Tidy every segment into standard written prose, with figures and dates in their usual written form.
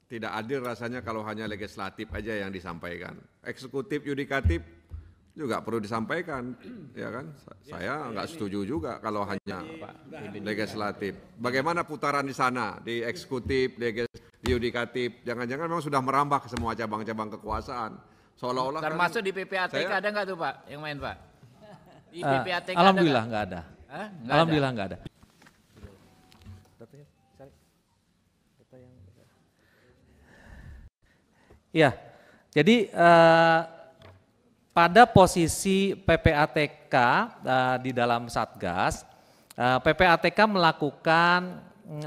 Tidak adil rasanya kalau hanya legislatif aja yang disampaikan. Eksekutif, yudikatif juga perlu disampaikan, ya kan? Saya nggak setuju juga kalau hanya legislatif. Bagaimana putaran di sana, di eksekutif, di yudikatif? Jangan-jangan memang sudah merambah ke semua cabang-cabang kekuasaan. Seolah-olah termasuk kan, di PPATK ada nggak tuh Pak yang main Pak? Di PPATK Alhamdulillah nggak ada. Alhamdulillah nggak ada. Ya, jadi pada posisi PPATK di dalam Satgas, PPATK melakukan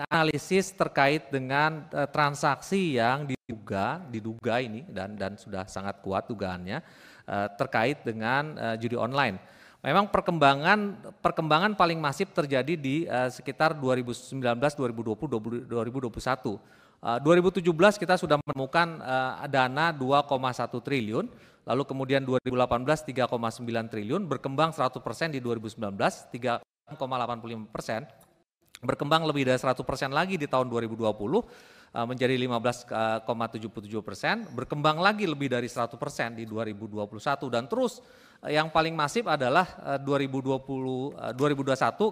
analisis terkait dengan transaksi yang diduga ini dan sudah sangat kuat dugaannya terkait dengan judi online. Memang perkembangan paling masif terjadi di sekitar 2019, 2020, 2021. 2017 kita sudah menemukan dana 2,1 triliun, lalu kemudian 2018 3,9 triliun, berkembang 100% di 2019, 3,85%, berkembang lebih dari 100% lagi di tahun 2020 menjadi 15,77%, berkembang lagi lebih dari 100% di 2021 dan terus yang paling masif adalah 2021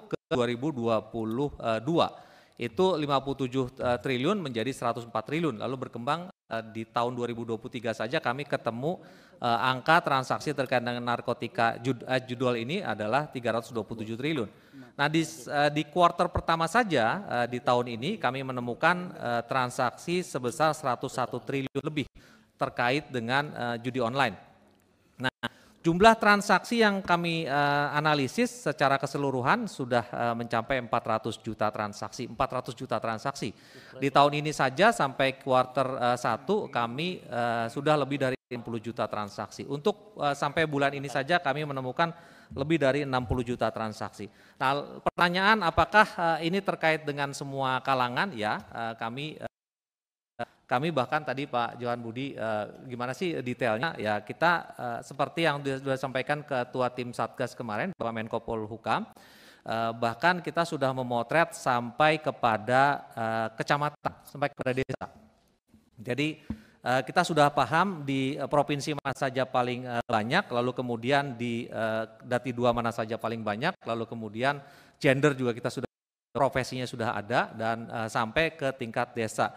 ke 2022. Itu 57 triliun menjadi 104 triliun, lalu berkembang di tahun 2023 saja kami ketemu angka transaksi terkait dengan narkotika judul ini adalah 327 triliun. Nah di kuartal pertama saja di tahun ini kami menemukan transaksi sebesar 101 triliun lebih terkait dengan judi online. Nah, jumlah transaksi yang kami analisis secara keseluruhan sudah mencapai 400 juta transaksi. Di tahun ini saja sampai kuartal 1 kami sudah lebih dari 60 juta transaksi. Untuk sampai bulan ini saja kami menemukan lebih dari 60 juta transaksi. Nah, pertanyaan apakah ini terkait dengan semua kalangan? Ya, kami bahkan tadi Pak Johan Budi gimana sih detailnya ya kita seperti yang sudah disampaikan Ketua Tim Satgas kemarin Bapak Menko Polhukam, bahkan kita sudah memotret sampai kepada kecamatan, sampai kepada desa. Jadi kita sudah paham di provinsi mana saja paling banyak, lalu kemudian di Dati 2 mana saja paling banyak, lalu kemudian gender juga kita sudah, profesinya sudah ada dan sampai ke tingkat desa.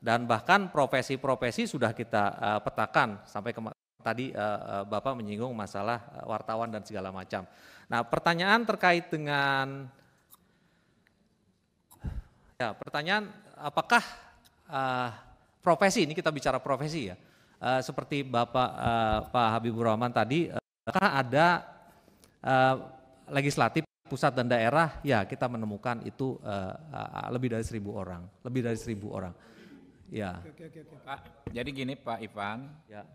Dan bahkan profesi-profesi sudah kita petakan sampai tadi Bapak menyinggung masalah wartawan dan segala macam. Nah, pertanyaan terkait dengan pertanyaan apakah profesi, ini kita bicara profesi ya, seperti Bapak Pak Habibur Rahman tadi, apakah ada legislatif pusat dan daerah? Ya, kita menemukan itu lebih dari 1.000 orang, Ya. Oke. Pak, jadi gini Pak Ivan, ya.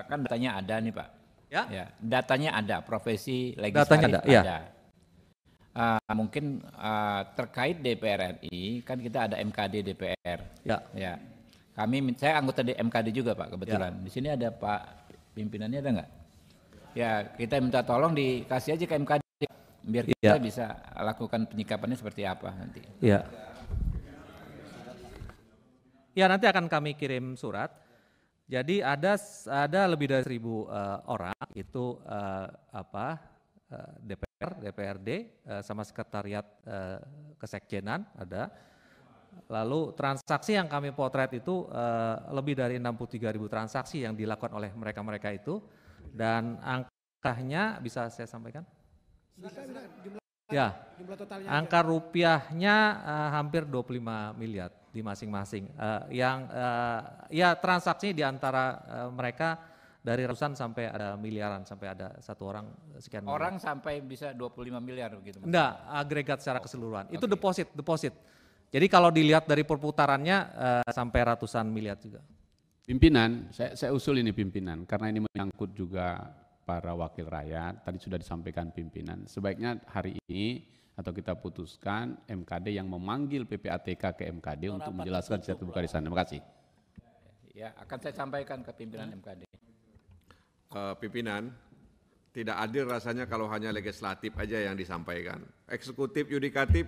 Kan datanya ada nih Pak. Ya. Datanya ada, profesi legislatif datanya ada. Ya. Mungkin terkait DPR RI, kan kita ada MKD DPR. Ya. Saya anggota di MKD juga Pak kebetulan. Ya. Di sini ada Pak pimpinannya ada nggak? Ya, kita minta tolong dikasih aja ke MKD biar kita bisa lakukan penyikapannya seperti apa nanti. Ya. Ya, nanti akan kami kirim surat. Jadi ada lebih dari 1.000 orang itu DPR, DPRD sama sekretariat kesekjenan ada. Lalu transaksi yang kami potret itu lebih dari 63.000 transaksi yang dilakukan oleh mereka-mereka itu, dan angkanya bisa saya sampaikan? Ya, angka rupiahnya hampir 25 miliar di masing-masing. Ya transaksinya di antara mereka dari ratusan sampai ada miliaran, sampai ada satu orang sekian miliar. Orang sampai bisa 25 miliar begitu? Enggak, agregat secara keseluruhan. Itu deposit. Jadi kalau dilihat dari perputarannya sampai ratusan miliar juga. Pimpinan, saya usul ini pimpinan, karena ini menyangkut juga para wakil rakyat, tadi sudah disampaikan pimpinan, sebaiknya hari ini atau kita putuskan MKD yang memanggil PPATK ke MKD untuk menjelaskan secara terbuka di sana. Terima kasih. Ya, akan saya sampaikan ke pimpinan MKD. Pimpinan, tidak adil rasanya kalau hanya legislatif aja yang disampaikan. Eksekutif, yudikatif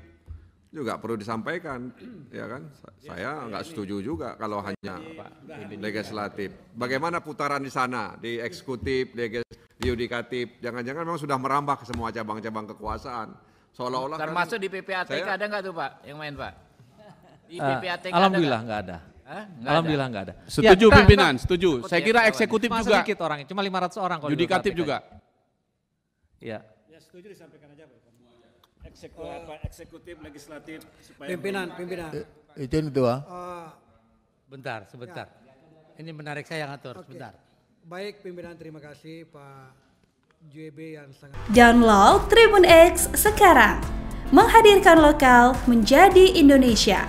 juga perlu disampaikan, ya kan? Saya nggak setuju juga kalau hanya legislatif. Bagaimana putaran di sana, di eksekutif, di yudikatif, jangan-jangan memang sudah merambah ke semua cabang-cabang kekuasaan. Seolah-olah termasuk kan, di PPATK ada nggak tuh Pak yang main Pak? Di PPATK alhamdulillah nggak ada. Alhamdulillah nggak ada. Setuju Ya, pimpinan, setuju. Saya kira eksekutif cuma juga, sedikit orangnya, cuma 500 orang. Kalau yudikatif di juga. Ya. Ya setuju disampaikan aja Pak. Eksekutif, legislatif supaya Pimpinan. Izin Ketua. Bentar, sebentar. Ini menarik saya yang atur, Oke. sebentar. Baik pimpinan, terima kasih Pak JB yang sangat. Download Tribun X sekarang. Menghadirkan lokal menjadi Indonesia.